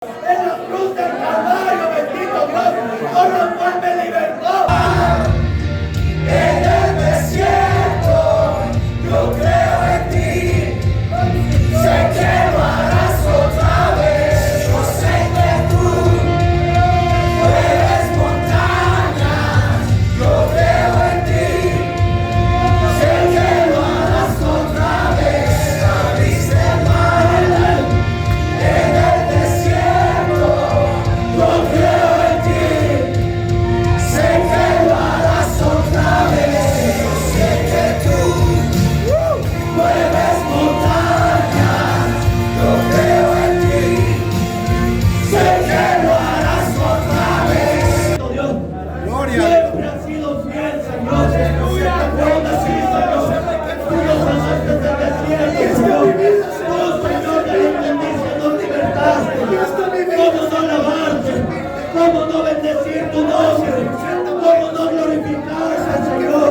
En la cruz del Calvario, bendito Dios, por lo cual me libertó. En el desierto, yo creo en ti. Sé que lo harás otra vez. Yo sé que tú mueves montañas. Yo creo en ti. Sé que lo harás otra vez. Abriste el mar en el desierto. Yo creo en ti. Sé que lo harás otra vez. Yo sé que tú mueves montañas. Yo creo en ti. Sé que lo harás otra vez. Dios, siempre has sido fiel, Señor. Aún así, Señor, tú nos sacaste del desierto, Señor. Tú, Señor, de la inmundicia nos libertaste. ¿Cómo no alabarte? ¿Cómo no bendecir tu nombre? ¿Cómo no glorificarte, Señor?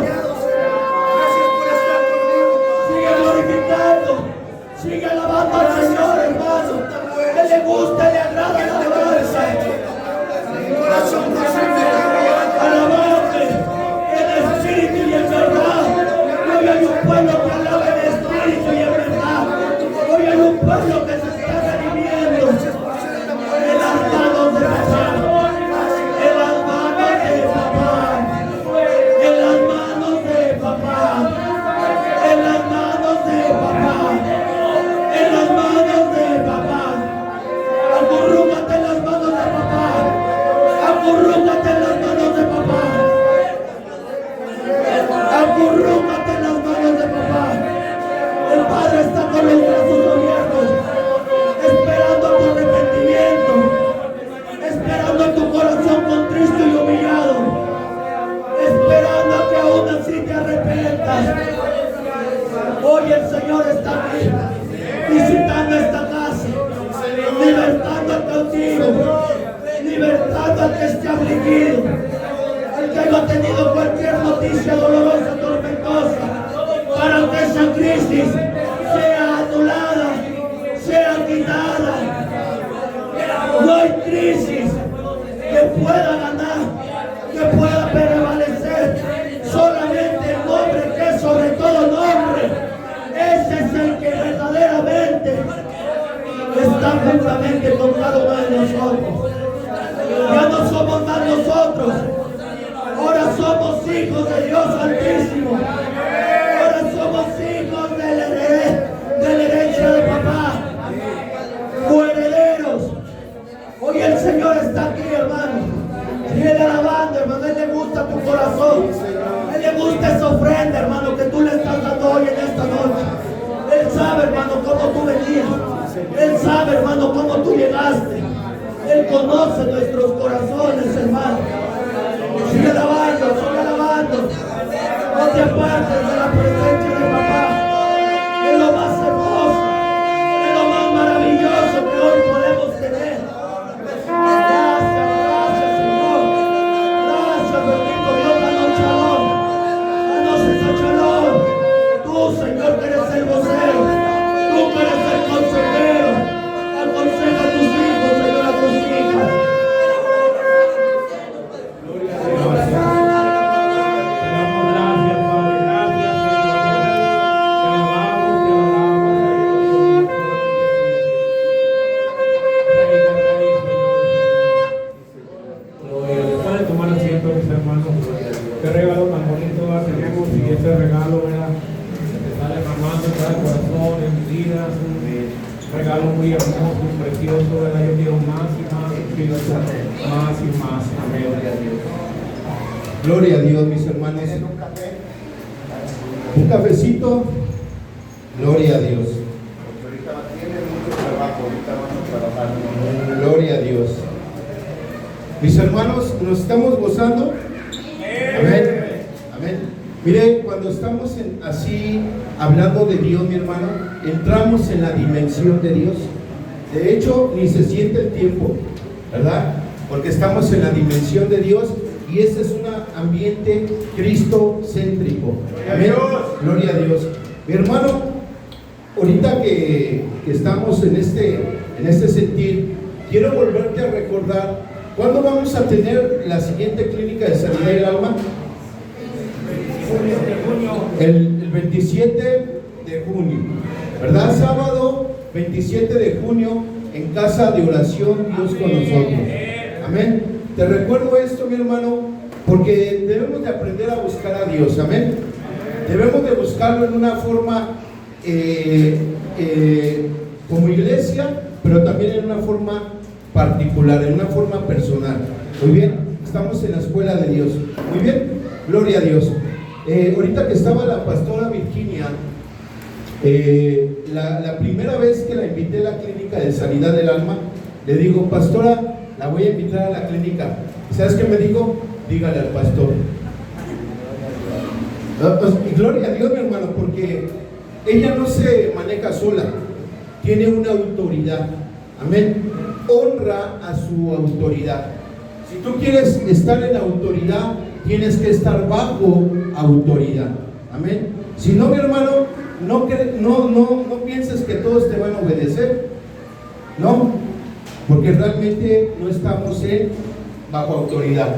Sigue glorificando, sigue alabando al Señor, hermano. A Él le gusta, le agrada la alabanza. Alabarte en espíritu y en verdad. Hoy hay un pueblo que alaba en espíritu y en verdad. Hoy hay un pueblo que se está redimiendo en las manos de papá, en las manos de papá, en las manos de papá, en las manos de papá, en las manos de papá. Acurrúcate en las manos de papá. Acurrúcate en las manos de papá. Acurrúcate en las manos de papá. El Padre está con los brazos abiertos, esperando tu arrepentimiento, esperando tu corazón contristo y humillado, esperando a que aún así te arrepientas. Hoy el Señor está aquí, visitando esta casa, libertando al cautivo, libertando al que esté afligido, al que haya tenido cualquier noticia dolorosa, tormentosa, para que esa crisis sea anulada, sea quitada. No hay crisis que pueda ganar, que pueda prevalecer. Solamente el nombre que es sobre todo nombre. Ese es el que verdaderamente está juntamente con cada uno de nosotros. Ya no somos más nosotros. Ahora somos hijos de Dios Altísimo. Ahora somos hijos de la herencia de papá. Coherederos. Hoy el Señor está aquí, hermano. Sigue alabando, hermano. A Él le gusta tu corazón. A Él le gusta esa ofrenda, hermano, que tú le estás dando hoy en esta noche. Él sabe, hermano, cómo tú venías. Él sabe, hermano, cómo tú llegaste. Él conoce nuestros corazones, hermano. Sigue alabando, sigue alabando. No te apartes de la presencia de papá. Es lo más hermoso, es lo más maravilloso que hoy podemos tener. Gracias, Señor. Gracias, bendito Dios, danos shalom. Danos esa shalom. Tú, Señor, que eres el vocero. Tú que eres el consejero. Aconseja a tus hijos, Señor, a tus hijas. Pueden tomar asiento, mis hermanos. Qué regalo tan bonito tenemos, y ese regalo era que te sale mamando en cada corazón, en vida. Un regalo muy hermoso y precioso, ¿verdad? Yo quiero más y más, Espíritu, más y más. Amén. Gloria a Dios, mis hermanos. Un cafecito. Gloria a Dios. Gloria a Dios. Mis hermanos, nos estamos gozando. Amén. Amén. Mire, cuando estamos así hablando de Dios, mi hermano, entramos en la dimensión de Dios. De hecho, ni se siente el tiempo, ¿verdad? Porque estamos en la dimensión de Dios y ese es un ambiente cristocéntrico. Amén. Gloria a Dios. Mi hermano, ahorita que estamos en este sentir, quiero volverte a recordar, ¿cuándo vamos a tener la siguiente clínica de sanidad del alma? El 27 de junio, ¿verdad? Sábado 27 de junio en casa de oración, Dios con nosotros. Amén. Te recuerdo esto, mi hermano, porque debemos de aprender a buscar a Dios. Amén. Debemos de buscarlo en una forma como iglesia, pero también en una forma particular, en una forma personal. Muy bien, estamos en la escuela de Dios. Muy bien, gloria a Dios. Ahorita que estaba la pastora Virginia, la primera vez que la invité a la clínica de sanidad del alma, le digo, pastora, la voy a invitar a la clínica. ¿Sabes qué me dijo? Dígale al pastor. Y gloria a Dios, mi hermano, porque ella no se maneja sola, tiene una autoridad. Amén. Honra a su autoridad. Si tú quieres estar en autoridad, tienes que estar bajo autoridad. Amén. Si no, mi hermano, no pienses que todos te van a obedecer. No, porque realmente no estamos bajo autoridad.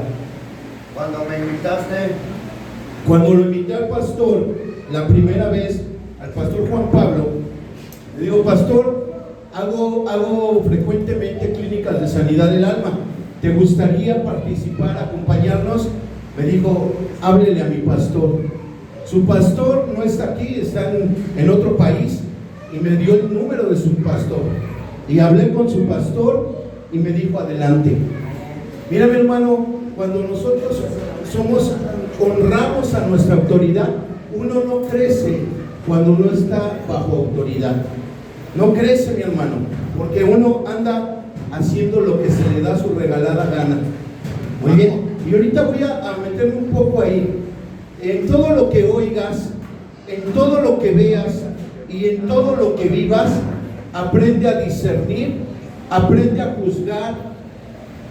Cuando me invitaste, cuando lo invité al pastor la primera vez, al pastor Juan Pablo, le digo, pastor, hago frecuentemente clínicas de sanidad del alma. ¿Te gustaría participar, acompañarnos? Me dijo, háblele a mi pastor. Su pastor no está aquí, está en otro país, y me dio el número de su pastor. Y hablé con su pastor y me dijo, adelante. Mira, mi hermano, cuando nosotros honramos a nuestra autoridad, uno no crece cuando uno está bajo autoridad. No crece, mi hermano, porque uno anda haciendo lo que se le da su regalada gana. Muy bien, y ahorita voy a meterme un poco ahí. En todo lo que oigas, en todo lo que veas y en todo lo que vivas, aprende a discernir, aprende a juzgar,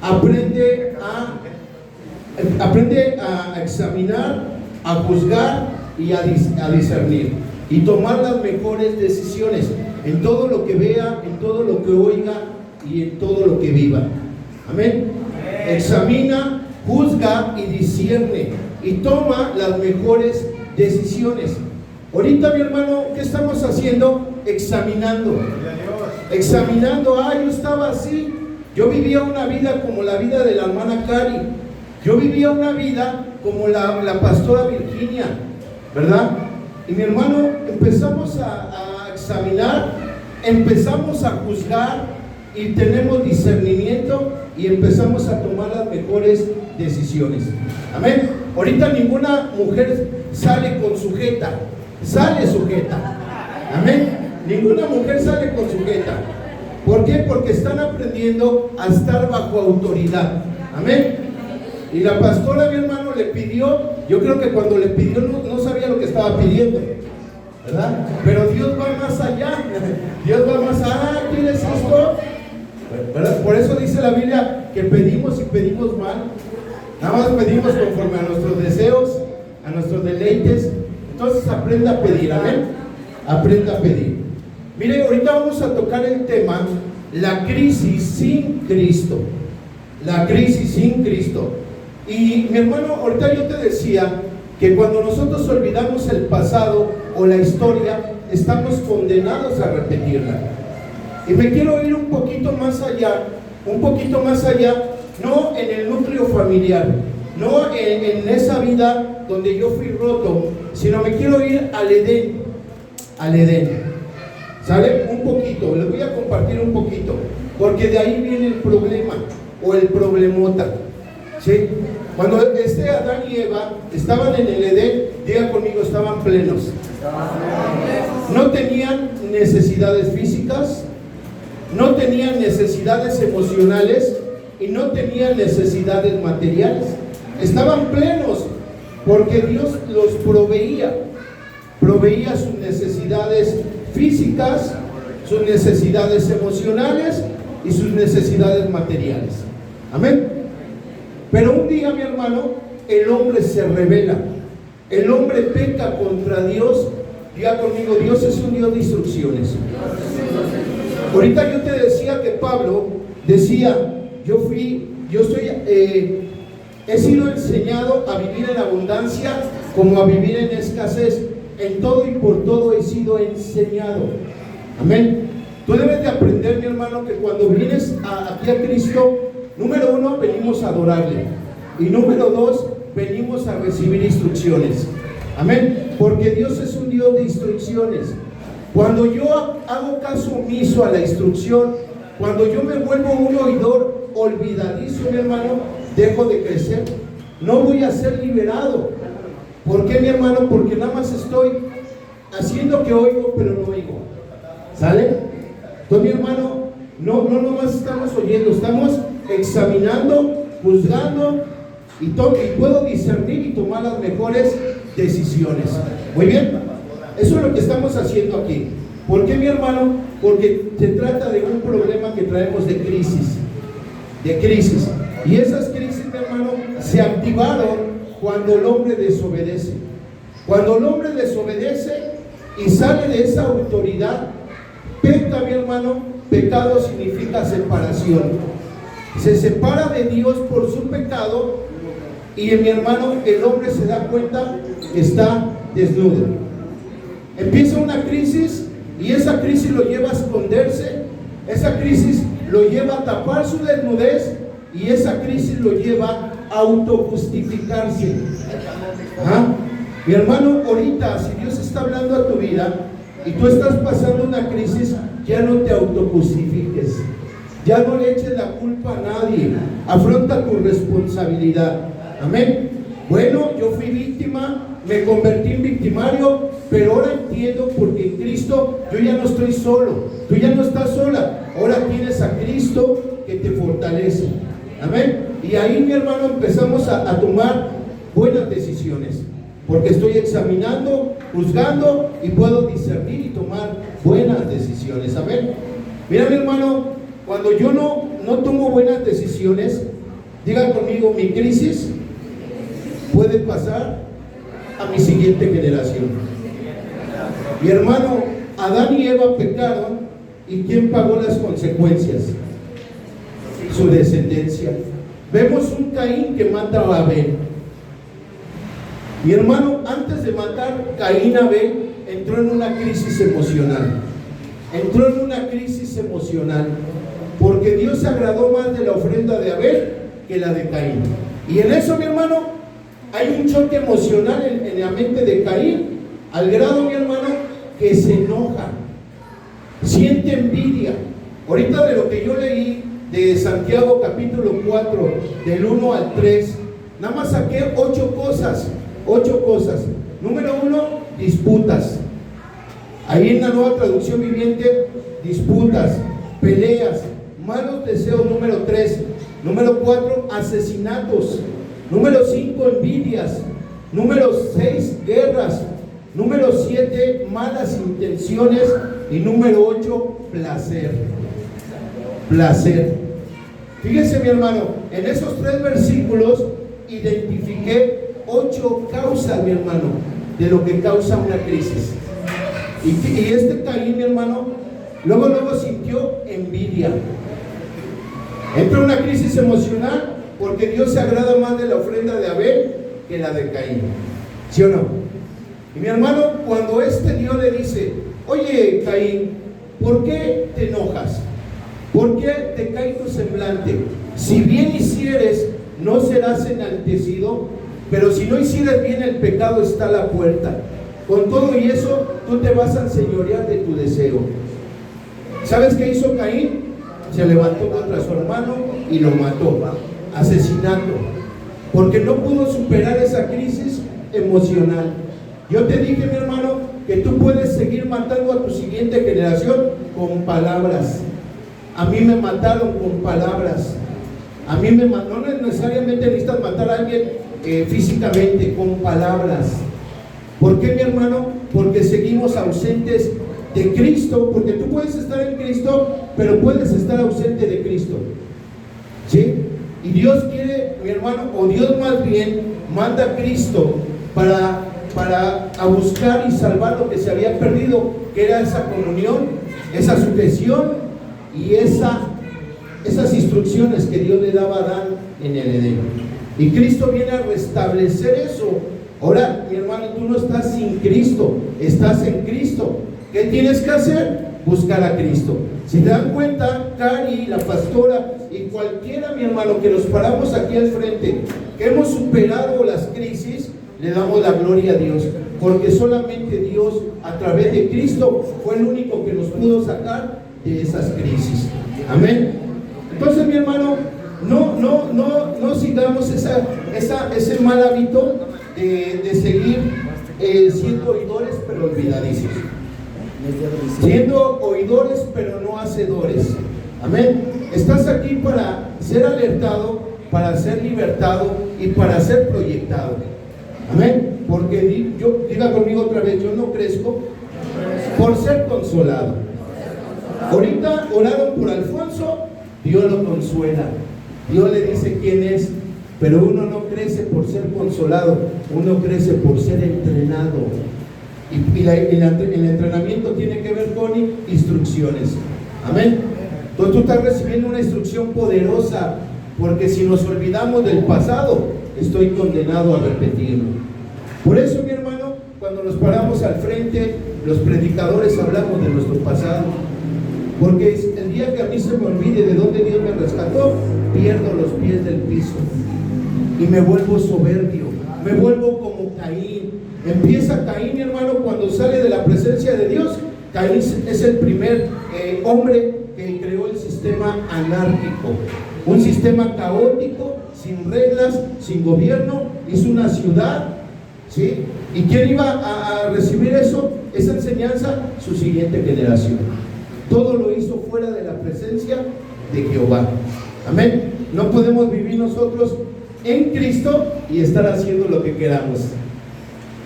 aprende a examinar, a juzgar y a discernir, y tomar las mejores decisiones en todo lo que vea, en todo lo que oiga y en todo lo que viva. Amén. Examina, juzga y discierne, y toma las mejores decisiones. Ahorita, mi hermano, ¿qué estamos haciendo? Examinando. Yo estaba así. Yo vivía una vida como la vida de la hermana Cari. Yo vivía una vida como la pastora Virginia, ¿verdad? Y mi hermano, empezamos a examinar, empezamos a juzgar y tenemos discernimiento y empezamos a tomar las mejores decisiones. Amén. Ahorita ninguna mujer sale sujeta. Amén. Ninguna mujer sale con sujeta. ¿Por qué? Porque están aprendiendo a estar bajo autoridad. Amén. Y la pastora, mi hermano, le pidió, yo creo que cuando le pidió no sabía lo que estaba pidiendo, ¿verdad? Pero Dios va más allá. Dios va más allá. ¿Quieres esto? ¿Verdad? Por eso dice la Biblia que pedimos y pedimos mal. Nada más pedimos conforme a nuestros deseos, a nuestros deleites. Entonces aprenda a pedir, amén. Aprenda a pedir. Mire, ahorita vamos a tocar el tema, la crisis sin Cristo. La crisis sin Cristo. Y mi hermano, ahorita yo te decía que cuando nosotros olvidamos el pasado o la historia, estamos condenados a repetirla. Y me quiero ir un poquito más allá, no en el núcleo familiar, no en esa vida donde yo fui roto, sino me quiero ir al Edén. ¿Sale? Un poquito, les voy a compartir un poquito, porque de ahí viene el problema o el problemota. ¿Sí? Cuando Adán y Eva estaban en el Edén, diga conmigo, estaban plenos. No tenían necesidades físicas, no tenían necesidades emocionales y no tenían necesidades materiales. Estaban plenos porque Dios los proveía sus necesidades físicas, sus necesidades emocionales y sus necesidades materiales. Amén. Pero un día, mi hermano, el hombre se rebela, el hombre peca contra Dios. Diga conmigo, Dios es un Dios de instrucciones. Ahorita yo te decía que Pablo decía, he sido enseñado a vivir en abundancia como a vivir en escasez. En todo y por todo he sido enseñado. Amén. Tú debes de aprender, mi hermano, que cuando vienes aquí a Cristo, número uno, venimos a adorarle. Y número dos, venimos a recibir instrucciones. Amén. Porque Dios es un Dios de instrucciones. Cuando yo hago caso omiso a la instrucción, cuando yo me vuelvo un oidor olvidadizo, mi hermano, dejo de crecer. No voy a ser liberado. ¿Por qué, mi hermano? Porque nada más estoy haciendo que oigo, pero no oigo. ¿Sale? Entonces, mi hermano, no nomás estamos oyendo, estamos examinando, juzgando y puedo discernir y tomar las mejores decisiones. Muy bien, eso es lo que estamos haciendo aquí. ¿Por qué, mi hermano? Porque se trata de un problema que traemos de crisis. Y esas crisis, mi hermano, se activaron cuando el hombre desobedece. Cuando el hombre desobedece y sale de esa autoridad, peca, mi hermano. Pecado significa separación. Se separa de Dios por su pecado y, mi hermano, el hombre se da cuenta que está desnudo. Empieza una crisis y esa crisis lo lleva a esconderse. Esa crisis lo lleva a tapar su desnudez y esa crisis lo lleva a autojustificarse. Mi hermano, ahorita, si Dios está hablando a tu vida y tú estás pasando una crisis, ya no te autojustifiques, ya no le eches la culpa a nadie, afronta tu responsabilidad. Amén. Bueno, yo fui víctima, me convertí en victimario, pero ahora entiendo porque en Cristo yo ya no estoy solo, tú ya no estás sola, ahora tienes a Cristo que te fortalece. Amén. Y ahí, mi hermano, empezamos a tomar buenas decisiones, porque estoy examinando, juzgando y puedo discernir y tomar buenas decisiones. Amén. Mira, mi hermano, cuando yo no tomo buenas decisiones, diga conmigo, mi crisis puede pasar a mi siguiente generación. Mi hermano, Adán y Eva pecaron, ¿y quién pagó las consecuencias? Su descendencia. Vemos un Caín que mata a Abel. Mi hermano, antes de matar Caín a Abel, entró en una crisis emocional. Porque Dios se agradó más de la ofrenda de Abel que la de Caín. Y en eso, mi hermano, hay un choque emocional en la mente de Caín, al grado, mi hermano, que se enoja, siente envidia. Ahorita, de lo que yo leí de Santiago capítulo 4, del 1 al 3, nada más saqué 8 cosas. Número 1, disputas. Ahí en la Nueva Traducción Viviente, disputas, peleas, malos deseos. Número 3. Número 4, asesinatos. Número 5, envidias. Número 6, guerras. Número 7, malas intenciones. Y número 8, placer. Fíjese, mi hermano, en esos 3 versículos identifiqué 8 causas, mi hermano, de lo que causa una crisis. Y este Caín, mi hermano, luego sintió envidia. Entra una crisis emocional porque Dios se agrada más de la ofrenda de Abel que la de Caín. ¿Sí o no? Y mi hermano, cuando Dios le dice, oye, Caín, ¿por qué te enojas? ¿Por qué te cae tu semblante? Si bien hicieres, no serás enaltecido, pero si no hicieres bien, el pecado está a la puerta. Con todo y eso, tú te vas a enseñorear de tu deseo. ¿Sabes qué hizo Caín? Se levantó contra su hermano y lo mató, asesinato, porque no pudo superar esa crisis emocional. Yo te dije, mi hermano, que tú puedes seguir matando a tu siguiente generación con palabras. A mí me mataron con palabras. No necesariamente necesitas matar a alguien físicamente, con palabras. ¿Por qué, mi hermano? Porque seguimos ausentes de Cristo, porque tú puedes estar en Cristo, pero puedes estar ausente de Cristo. ¿Sí? Y Dios quiere, mi hermano, o Dios más bien manda a Cristo para a buscar y salvar lo que se había perdido, que era esa comunión, esa sujeción y esa esas instrucciones que Dios le daba a Adán en el Edén. Y Cristo viene a restablecer eso. Ahora, mi hermano, tú no estás sin Cristo, estás en Cristo. ¿Qué tienes que hacer? Buscar a Cristo. Si te dan cuenta, Cari, la pastora y cualquiera, mi hermano, que nos paramos aquí al frente, que hemos superado las crisis, le damos la gloria a Dios, porque solamente Dios, a través de Cristo, fue el único que nos pudo sacar de esas crisis. Amén. Entonces, mi hermano, no sigamos ese mal hábito de seguir siendo oidores pero olvidadizos, siendo oidores pero no hacedores. Amén. Estás aquí para ser alertado, para ser libertado y para ser proyectado. Amén. Porque diga conmigo otra vez, yo no crezco por ser consolado. Ahorita oraron por Alfonso, Dios lo consuela, Dios le dice quién es. Pero uno no crece por ser consolado, uno crece por ser entrenado. Y el entrenamiento tiene que ver con instrucciones. Amén. Entonces tú estás recibiendo una instrucción poderosa, porque si nos olvidamos del pasado, estoy condenado a repetirlo. Por eso, mi hermano, cuando nos paramos al frente, los predicadores hablamos de nuestro pasado. Porque el día que a mí se me olvide de dónde Dios me rescató, pierdo los pies del piso. Y me vuelvo soberbio, me vuelvo como Caín. Empieza Caín, mi hermano, cuando sale de la presencia de Dios. Caín es el primer hombre que creó el sistema anárquico, un sistema caótico, sin reglas, sin gobierno. Hizo una ciudad, ¿sí? ¿Y quién iba a recibir eso? Esa enseñanza, su siguiente generación. Todo lo hizo fuera de la presencia de Jehová. Amén. No podemos vivir nosotros en Cristo y estar haciendo lo que queramos,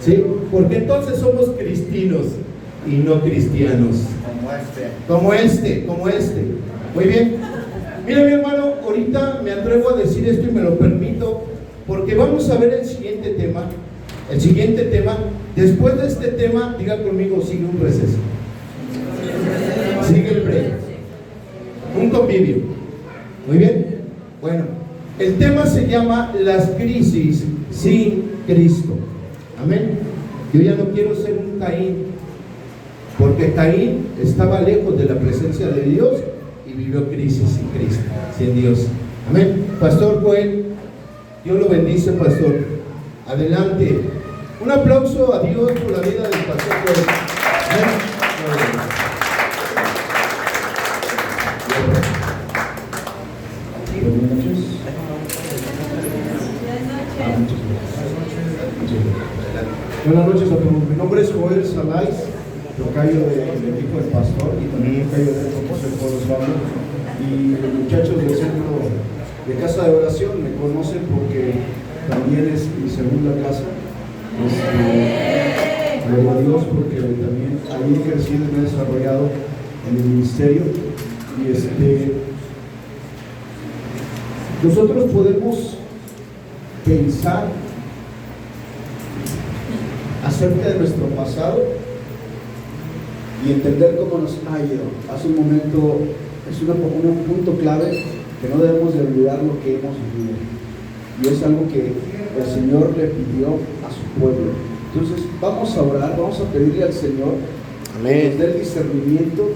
¿sí? Porque entonces somos cristinos y no cristianos. Como este. Muy bien. Mira, mi hermano, ahorita me atrevo a decir esto y me lo permito, porque vamos a ver el siguiente tema. El siguiente tema, después de este tema, diga conmigo, sigue un receso. Sigue el break. Un convivio. Muy bien. Bueno, el tema se llama las crisis sin Cristo. Amén. Yo ya no quiero ser un Caín, porque Caín estaba lejos de la presencia de Dios y vivió crisis sin Cristo, sin Dios. Amén. Pastor Joel, Dios lo bendice, pastor. Adelante. Un aplauso a Dios por la vida del pastor Joel. Amén. Buenas noches a todos. Mi nombre es Joel Salais, tocayo del equipo del pastor y también tocayo del José Polo Osvaldo. Y los muchachos del centro de casa de oración me conocen porque también es mi segunda casa. Gloria a Dios, porque también ahí he crecido y me he desarrollado en el ministerio. Y nosotros podemos pensar acerca de nuestro pasado y entender cómo nos ha ido. Hace un momento es un punto clave que no debemos de olvidar lo que hemos vivido, y es algo que el Señor le pidió a su pueblo. Entonces vamos a orar, vamos a pedirle al Señor que nos dé el discernimiento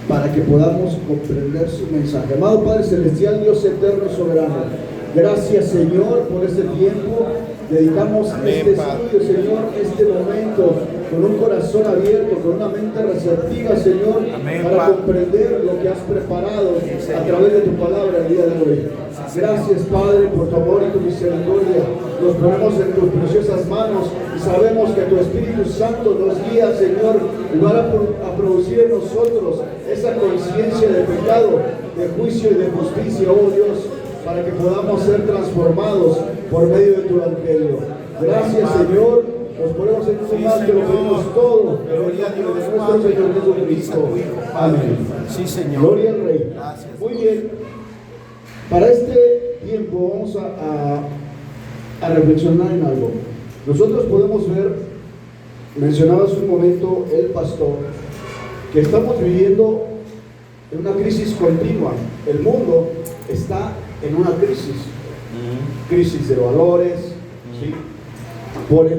para que podamos comprender su mensaje. Amado Padre Celestial, Dios eterno y soberano, gracias, Señor, por este tiempo. Dedicamos este estudio, Señor, este momento, con un corazón abierto, con una mente receptiva, Señor, para comprender lo que has preparado a través de tu palabra el día de hoy. Gracias, Padre, por tu amor y tu misericordia. Nos ponemos en tus preciosas manos y sabemos que tu Espíritu Santo nos guía, Señor, y va a producir en nosotros esa conciencia de pecado, de juicio y de justicia, oh Dios, para que podamos ser transformados por medio de tu evangelio. Gracias, Señor. Nos ponemos en tu mano, que lo pedimos todo. Gloria a Dios, nuestro Señor Jesucristo. Amén. Sí, Señor. Gloria al Rey. Gracias. Muy bien. Para este tiempo vamos a reflexionar en algo. Nosotros podemos ver, mencionaba hace un momento el pastor, que estamos viviendo en una crisis continua. El mundo está en una crisis de valores, ¿sí? Por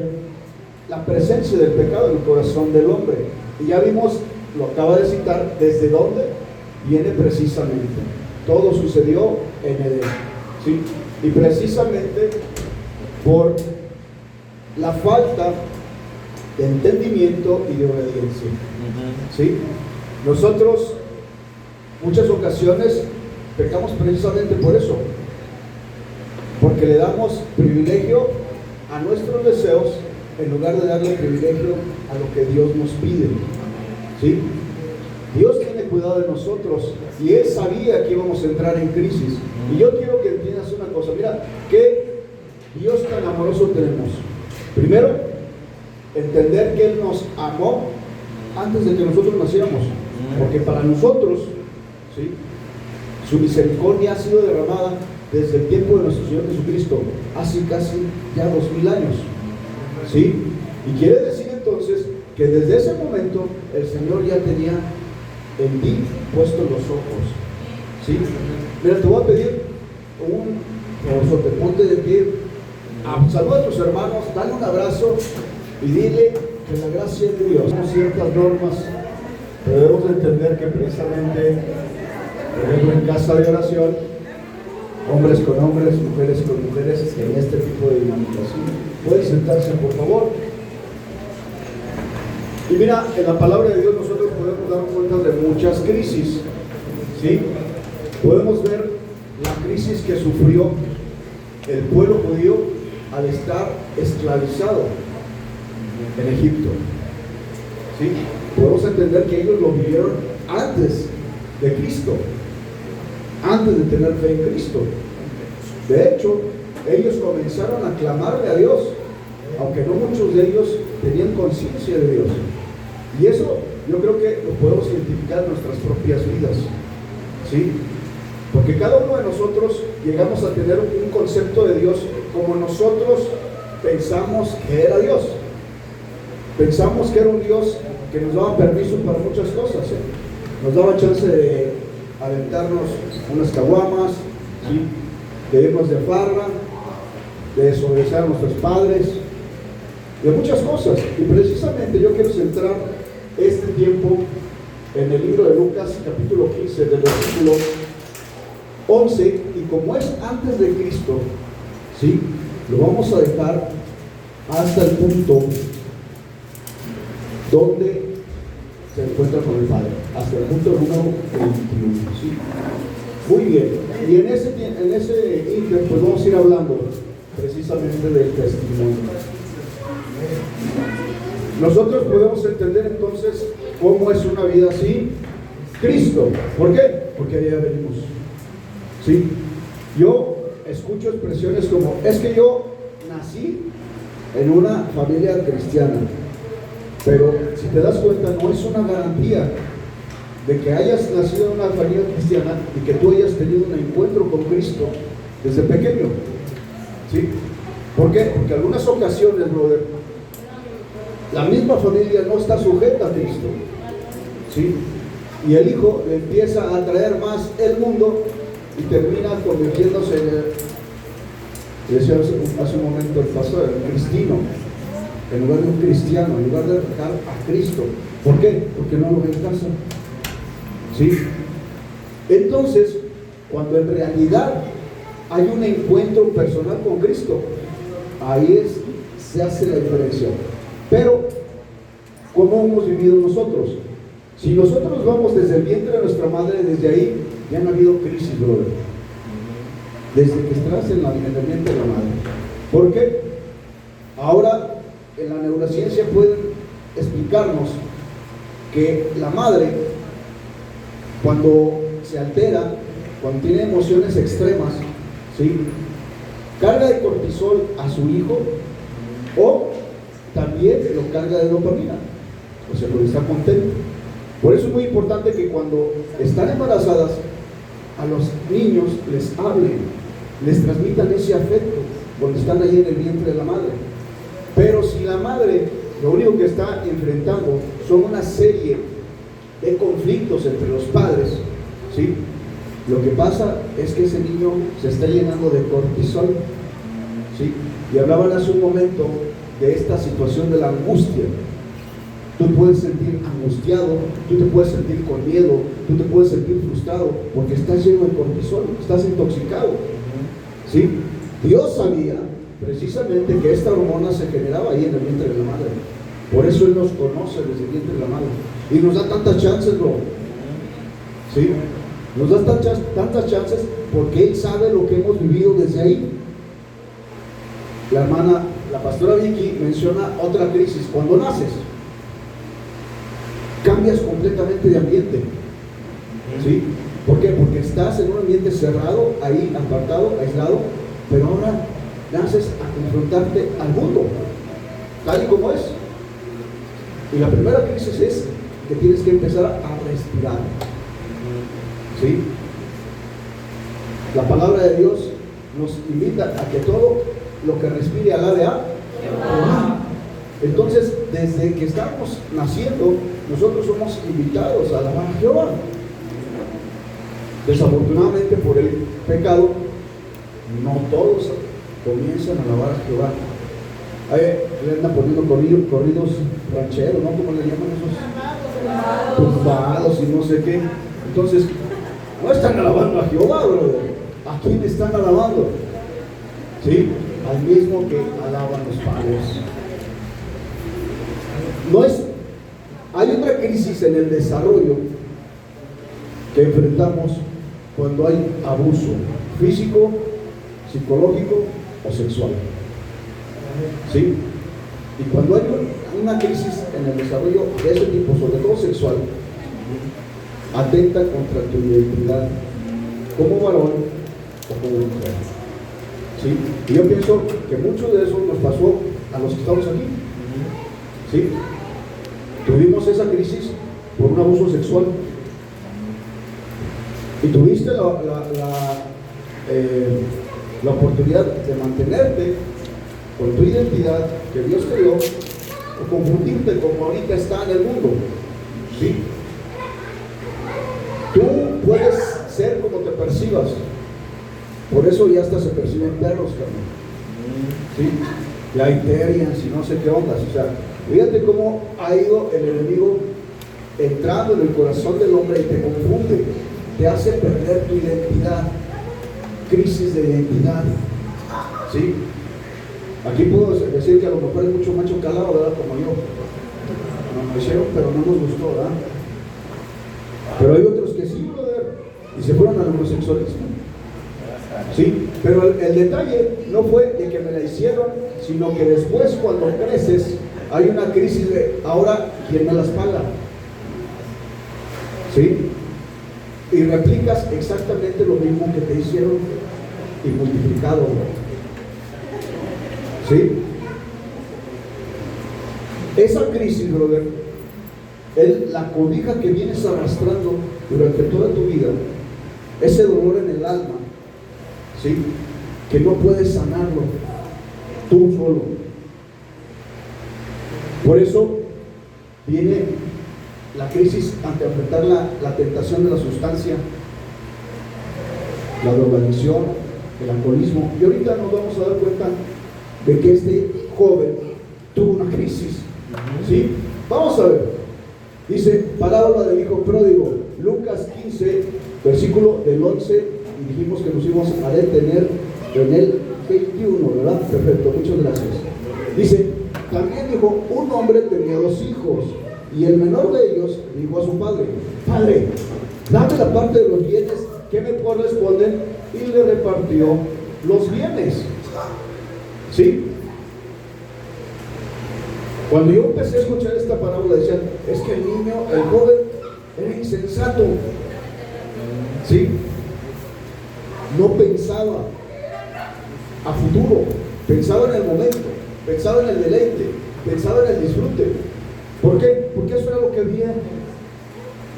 la presencia del pecado en el corazón del hombre. Y ya vimos, lo acaba de citar, desde dónde viene precisamente. Todo sucedió en Edén, ¿sí? Y precisamente por la falta de entendimiento y de obediencia, ¿sí? Nosotros muchas ocasiones pecamos precisamente por eso, porque le damos privilegio a nuestros deseos en lugar de darle privilegio a lo que Dios nos pide, ¿sí? Dios tiene cuidado de nosotros y Él sabía que íbamos a entrar en crisis. Y yo quiero que entiendas una cosa. Mira, qué Dios tan amoroso tenemos. Primero, entender que Él nos amó antes de que nosotros naciéramos, porque para nosotros, ¿sí?, su misericordia ha sido derramada desde el tiempo de nuestro Señor Jesucristo, hace casi ya 2000 años, ¿sí? Y quiere decir entonces que desde ese momento el Señor ya tenía en ti puestos los ojos, ¿sí? Mira, te voy a pedir te ponte de pie, saluda a tus hermanos, dale un abrazo y dile que la gracia de Dios, son ciertas normas, pero debemos entender que precisamente, por ejemplo, en casa de oración, hombres con hombres, mujeres con mujeres, en este tipo de dinámicas, ¿sí? Pueden sentarse, por favor. Y mira, en la palabra de Dios nosotros podemos dar cuenta de muchas crisis, ¿sí? Podemos ver la crisis que sufrió el pueblo judío al estar esclavizado en Egipto, ¿sí? Podemos entender que ellos lo vivieron antes de Cristo, antes de tener fe en Cristo. De hecho, ellos comenzaron a clamarle a Dios, aunque no muchos de ellos tenían conciencia de Dios. Y eso yo creo que lo podemos identificar en nuestras propias vidas, ¿sí? Porque cada uno de nosotros llegamos a tener un concepto de Dios como nosotros pensamos que era Dios. Pensamos que era un Dios que nos daba permiso para muchas cosas, ¿eh? Nos daba chance de aventarnos unas caguamas, ¿sí?, de irnos de farra, de desobedecer a nuestros padres, de muchas cosas. Y precisamente yo quiero centrar este tiempo en el libro de Lucas, capítulo 15, del versículo 11, y como es antes de Cristo, ¿sí?, lo vamos a dejar hasta el punto donde se encuentra con el Padre, hasta el punto número 21, ¿sí? Muy bien, y en ese ínter pues vamos a ir hablando precisamente del testimonio. Nosotros podemos entender entonces cómo es una vida sin Cristo. ¿Por qué? Porque allá venimos, ¿sí? Yo escucho expresiones como, es que yo nací en una familia cristiana, pero si te das cuenta no es una garantía de que hayas nacido en una familia cristiana y que tú hayas tenido un encuentro con Cristo desde pequeño, ¿sí? ¿Por qué? Porque en algunas ocasiones, brother, la misma familia no está sujeta a Cristo, ¿sí? Y el hijo le empieza a atraer más el mundo y termina convirtiéndose en, decía hace un momento el pastor, en cristino, en lugar de un cristiano, en lugar de dejar a Cristo. ¿Por qué? Porque no lo ve en casa, ¿sí? Entonces, cuando en realidad hay un encuentro personal con Cristo, ahí se hace la diferencia. Pero, ¿cómo hemos vivido nosotros? Si nosotros vamos desde el vientre de nuestra madre, desde ahí ya han habido crisis, brother. Desde que estás en el vientre de la madre. ¿Por qué? Ahora, en la neurociencia pueden explicarnos que la madre, cuando se altera, cuando tiene emociones extremas, ¿sí?, carga de cortisol a su hijo, o también lo carga de dopamina, o sea, porque está contento. Por eso es muy importante que cuando están embarazadas, a los niños les hablen, les transmitan ese afecto cuando están ahí en el vientre de la madre. Pero si la madre lo único que está enfrentando son una serie de conflictos entre los padres, ¿sí? Lo que pasa es que ese niño se está llenando de cortisol, ¿sí? Y hablaban hace un momento de esta situación de la angustia. Tú puedes sentir angustiado, tú te puedes sentir con miedo, tú te puedes sentir frustrado porque estás lleno de cortisol, estás intoxicado, ¿sí? Dios sabía precisamente que esta hormona se generaba ahí en el vientre de la madre. Por eso Él nos conoce desde el vientre de la madre y nos da tantas chances, bro, ¿sí? Nos da tantas chances porque Él sabe lo que hemos vivido desde ahí. La pastora Vicky menciona otra crisis. Cuando naces, cambias completamente de ambiente, ¿sí? ¿Por qué? Porque estás en un ambiente cerrado, ahí apartado, aislado, pero ahora naces a confrontarte al mundo, tal y como es. Y la primera crisis es que tienes que empezar a respirar, ¿sí? La palabra de Dios nos invita a que todo lo que respire alabe a Jehová. Entonces, desde que estamos naciendo, nosotros somos invitados a alabar a Jehová. Desafortunadamente, por el pecado, no todos comienzan a alabar a Jehová. Ahí le andan poniendo corridos rancheros, ¿no? ¿Cómo le llaman esos? Tumbados y no sé qué. Entonces, no están alabando a Jehová, brother. ¿A quién están alabando? ¿Sí? Al mismo que alaban los padres. Hay otra crisis en el desarrollo que enfrentamos cuando hay abuso físico, psicológico o sexual, ¿sí? Y cuando hay una crisis en el desarrollo de ese tipo, sobre todo sexual, atenta contra tu identidad como varón o como mujer, ¿sí? Y yo pienso que mucho de eso nos pasó a los que estamos aquí, ¿sí? Tuvimos esa crisis por un abuso sexual y tuviste la oportunidad de mantenerte con tu identidad que Dios te dio o confundirte como ahorita está en el mundo, ¿sí? Tú puedes ser como te percibas, por eso ya hasta se perciben perros, carnal, ¿sí? Ya hay terians y no sé qué ondas. O sea, fíjate cómo ha ido el enemigo entrando en el corazón del hombre y te confunde, te hace perder tu identidad, crisis de identidad, ¿sí? Aquí puedo decir que a lo mejor hay mucho macho calado, ¿verdad? Como yo. Nos lo hicieron, pero no nos gustó, ¿verdad? Pero hay otros que sí, brother, y se fueron al homosexualismo, ¿sí? Pero el detalle no fue de que me la hicieron, sino que después, cuando creces, hay una crisis de ahora, ¿quién me las paga? ¿Sí? Y replicas exactamente lo mismo que te hicieron y multiplicado, ¿sí? Esa crisis, brother, es la cobija que vienes arrastrando durante toda tu vida, ese dolor en el alma, ¿sí? Que no puedes sanarlo tú solo. Por eso viene la crisis ante enfrentar la tentación de la sustancia, la drogadicción, el alcoholismo. Y ahorita nos vamos a dar cuenta de que este joven tuvo una crisis, ¿sí? Vamos a ver. Dice, parábola del hijo pródigo, Lucas 15, versículo del 11, y dijimos que nos íbamos a detener en el 21, ¿verdad? Perfecto, muchas gracias. Dice, también dijo, un hombre tenía 2 hijos, y el menor de ellos dijo a su padre, Padre, dame la parte de los bienes que me corresponden, y le repartió los bienes, ¿sí? Cuando yo empecé a escuchar esta parábola, decían, es que el niño, el joven, era insensato, ¿sí? No pensaba a futuro, pensaba en el momento, pensaba en el deleite, pensaba en el disfrute. ¿Por qué? Porque eso era lo que había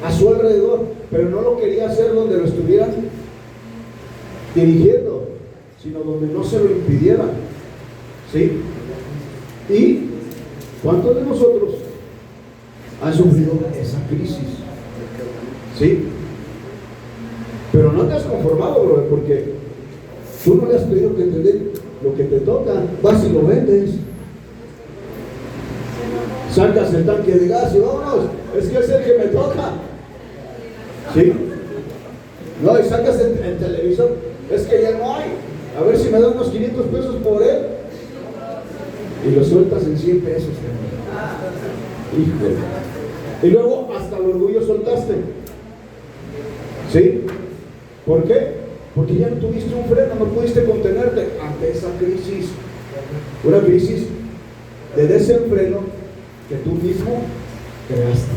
a su alrededor, pero no lo quería hacer donde lo estuvieran dirigiendo, sino donde no se lo impidieran, ¿sí? Y ¿cuántos de nosotros han sufrido esa crisis? ¿Sí? no te has conformado, brother, porque tú no le has pedido que te den lo que te toca, vas y lo vendes. Sacas el tanque de gas y vámonos, es que es el que me toca. ¿Sí? No, y sacas el televisor, es que ya no hay. A ver si me dan unos 500 pesos por él. Y lo sueltas en 100 pesos. Híjole. Y luego hasta el orgullo soltaste. ¿Sí? ¿Por qué? Porque ya no tuviste un freno, no pudiste contenerte ante esa crisis. Una crisis de desenfreno que tú mismo creaste.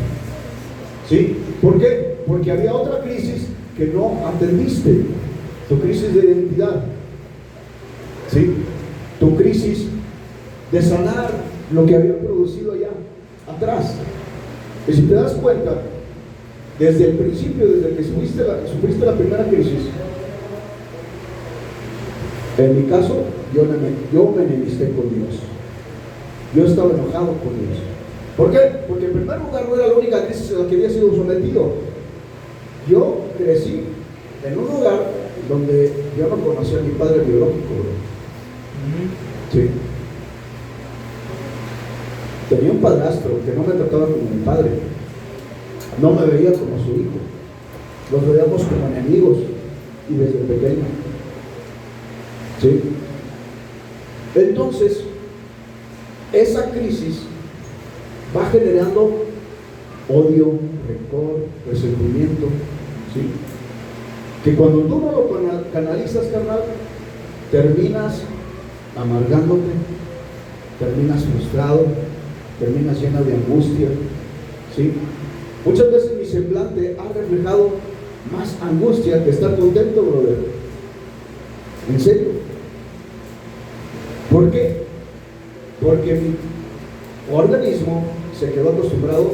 ¿Sí? ¿Por qué? Porque había otra crisis que no atendiste. Tu crisis de identidad. ¿Sí? Tu crisis de sanar lo que había producido allá atrás. Y si te das cuenta, desde el principio, desde que sufriste la primera crisis, en mi caso, yo me enemisté con Dios. Yo estaba enojado con Dios. ¿Por qué? Porque en primer lugar no era la única crisis a la que había sido sometido. Yo crecí en un lugar donde yo no conocía a mi padre biológico, ¿no? Sí. Tenía un padrastro que no me trataba como mi padre. No me veía como su hijo. Nos veíamos como enemigos y desde pequeño. ¿Sí? Entonces, esa crisis va generando odio, rencor, resentimiento, ¿sí? Que cuando tú no lo canalizas, carnal, terminas amargándote, terminas frustrado, terminas lleno de angustia, ¿sí? Muchas veces mi semblante ha reflejado más angustia que estar contento, brother. ¿En serio? ¿Por qué? Porque mi organismo se quedó acostumbrado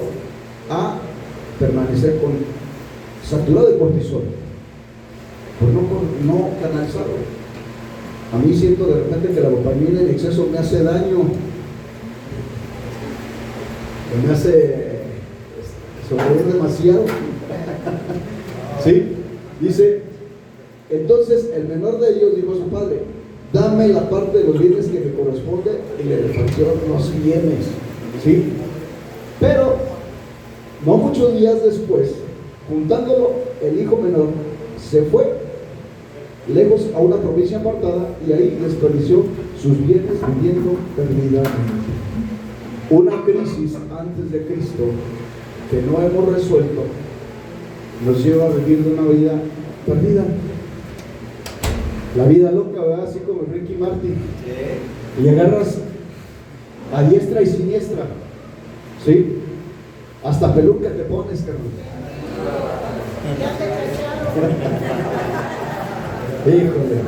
a permanecer saturado de cortisol, por no canalizarlo. A mí siento de repente que la dopamina en exceso me hace daño, que me hace sobrevivir demasiado. ¿Sí? Dice, entonces el menor de ellos dijo a su padre: dame la parte de los bienes que me corresponde, y le repartió los bienes. ¿Sí? Pero no muchos días después, juntándolo, el hijo menor se fue lejos a una provincia apartada y ahí desperdició sus bienes viviendo perdidamente. Una crisis antes de Cristo que no hemos resuelto nos lleva a vivir de una vida perdida. La vida loca, ¿verdad? Así como Ricky Martin. Y agarras a diestra y siniestra, ¿sí? Hasta peluca te pones, carnal. Híjole.